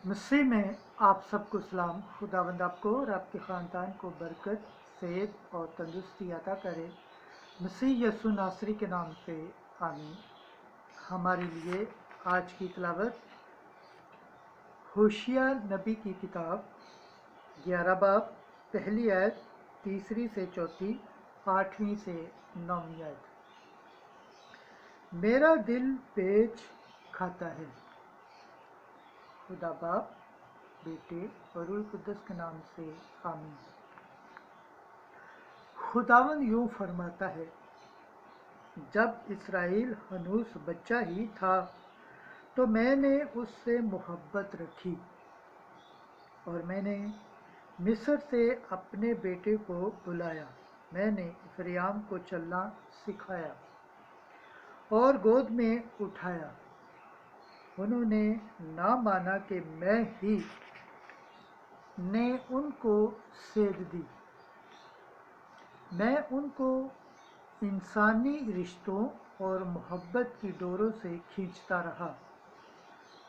मसीह में आप सबको सलाम। खुदावंद आपको और आपके ख़ानदान को बरकत, सेहत और तंदुरुस्ती अता करे। मसीह यसु नासरी के नाम से आमीन। हमारे लिए आज की तिलावत होशिया नबी की किताब 11 बाब, पहली आयत, 3 से 4, 8 से 9 आयत। मेरा दिल पेच खाता है। खुदा बाप, बेटे और रूह कुद्दस के नाम से आमीन। खुदावन यूं फरमाता है, जब इसराइल हनूस बच्चा ही था तो मैंने उससे मोहब्बत रखी और मैंने मिस्र से अपने बेटे को बुलाया। मैंने इफ्राइम को चलना सिखाया और गोद में उठाया। उन्होंने ना माना कि मैं ही ने उनको सेध दी। मैं उनको इंसानी रिश्तों और मोहब्बत की डोरों से खींचता रहा।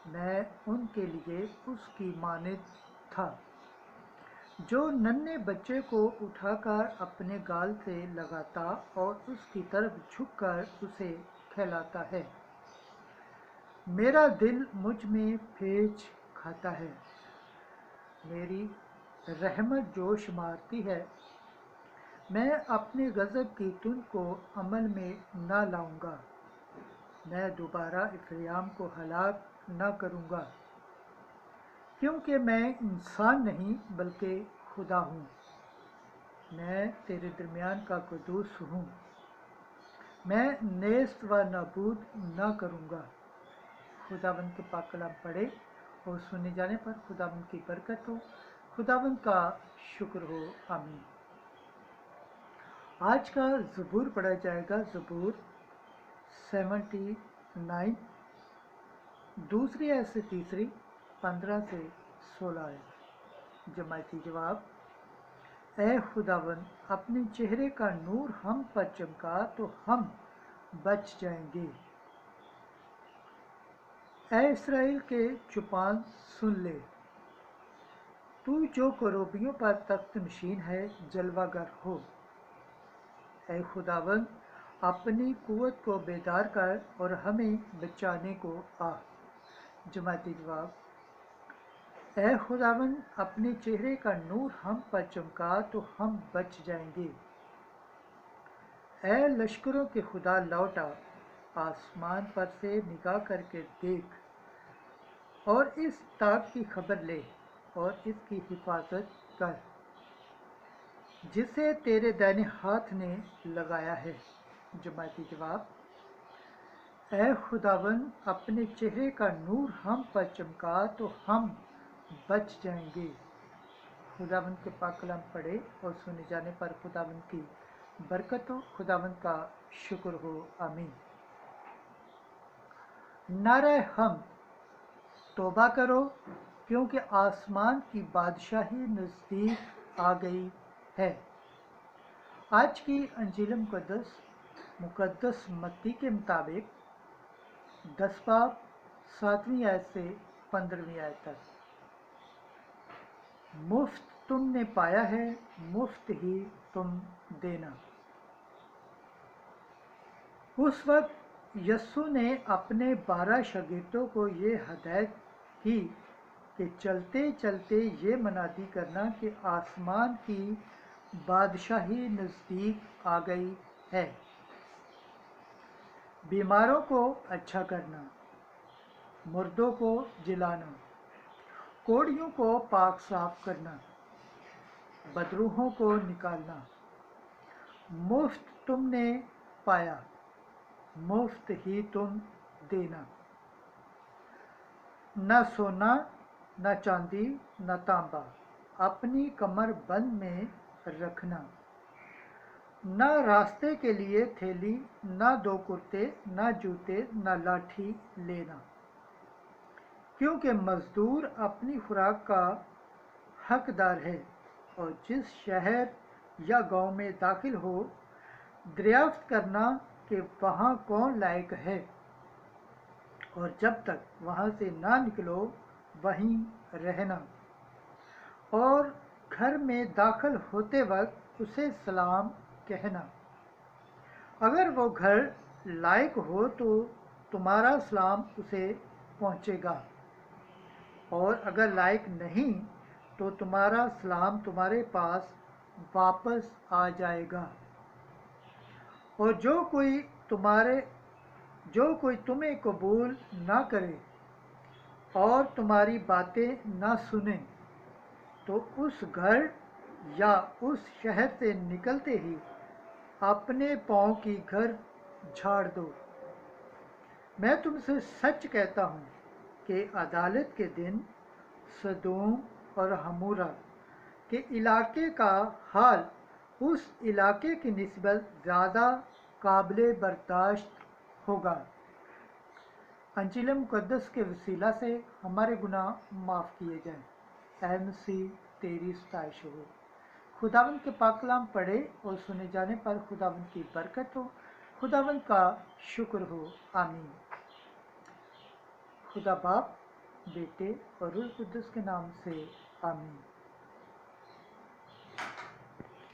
मैं उनके लिए उसकी मानद था जो नन्हे बच्चे को उठाकर अपने गाल से लगाता और उसकी तरफ झुककर उसे खिलाता है। मेरा दिल मुझ में पेच खाता है। मेरी रहमत जोश मारती है। मैं अपने गज़ब की धुन को अमल में न लाऊंगा। मैं दोबारा इफ्राइम को हलाक न करूंगा, क्योंकि मैं इंसान नहीं बल्कि खुदा हूँ। मैं तेरे दरमियान का कुद्दूस हूँ। मैं नेस्त व नाबूद न करूंगा। खुदावंद के पाक कलाम पढ़े और सुने जाने पर खुदावंद की बरकत हो, खुदावंद का शुक्र हो। आमीन। आज का ज़बूर पढ़ा जाएगा। ज़बूर 79, दूसरी आयत से तीसरी, 15 से 16 आयत। जमायती जवाब, ऐ खुदावंद, अपने चेहरे का नूर हम पर चमका तो हम बच जाएंगे। ऐ इस्राएल के चुपान सुन ले, तू जो करोबियों पर तख्त नशीन है, जलवागर हो। ऐ खुदावंद, अपनी कुव्वत को बेदार कर और हमें बचाने को आ। जमाती जवाब, ऐ खुदावंद, अपने चेहरे का नूर हम पर चमका तो हम बच जाएंगे। ऐ लश्करों के खुदा, लौट आ, आसमान पर से निगाह करके देख और इस ताक की खबर ले और इसकी हिफाजत कर जिसे तेरे दाहिने हाथ ने लगाया है। जमाती जवाब, ऐ खुदावंद, अपने चेहरे का नूर हम पर चमका तो हम बच जाएंगे। खुदावंद के पाक कलाम पढ़े और सुने जाने पर खुदावंद की बरकत हो, खुदावंद का शुक्र हो। आमीन। नारे हम तौबा करो, क्योंकि आसमान की बादशाही नज़दीक आ गई है। आज की अंजील मुकद्दस मत्ती के मुताबिक 10 बाब, 7वीं आयत से 15वीं आयत तक। मुफ्त तुमने पाया है, मुफ्त ही तुम देना। उस वक्त यस्सु ने अपने 12 शागिर्दों को ये हदायत की कि चलते चलते ये मनादी करना कि आसमान की बादशाही नज़दीक आ गई है। बीमारों को अच्छा करना, मुर्दों को जिलाना, कोढ़ियों को पाक साफ करना, बदरूहों को निकालना। मुफ्त तुमने पाया, मुफ्त ही तुम देना। न सोना, न चांदी, न तांबा अपनी कमर बंद में रखना। न रास्ते के लिए थैली, न 2 कुर्ते, न जूते, न लाठी लेना, क्योंकि मजदूर अपनी खुराक का हकदार है। और जिस शहर या गांव में दाखिल हो, दरियाफ्त करना कि वहाँ कौन लायक है, और जब तक वहाँ से ना निकलो वहीं रहना, और घर में दाखिल होते वक्त उसे सलाम कहना। अगर वो घर लायक हो तो तुम्हारा सलाम उसे पहुंचेगा, और अगर लायक नहीं तो तुम्हारा सलाम तुम्हारे पास वापस आ जाएगा। और जो कोई तुम्हें कबूल ना करे और तुम्हारी बातें ना सुने, तो उस घर या उस शहर से निकलते ही अपने पाँव की घर झाड़ दो। मैं तुमसे सच कहता हूँ कि अदालत के दिन सदोम और हमूरा के इलाके का हाल उस इलाके की निस्बत ज़्यादा काबिल बर्दाश्त होगा। अंजील मुक़द्दस के वसीला से हमारे गुनाह माफ़ किए जाएं। ऐ मसीह तेरी सताइश हो। खुदावंद के पाक कलाम पढ़े और सुने जाने पर खुदावंद की बरकत हो, खुदावंद का शुक्र हो। आमीन। खुदा बाप, बेटे और रूह कुद्दुस के नाम से आमीन।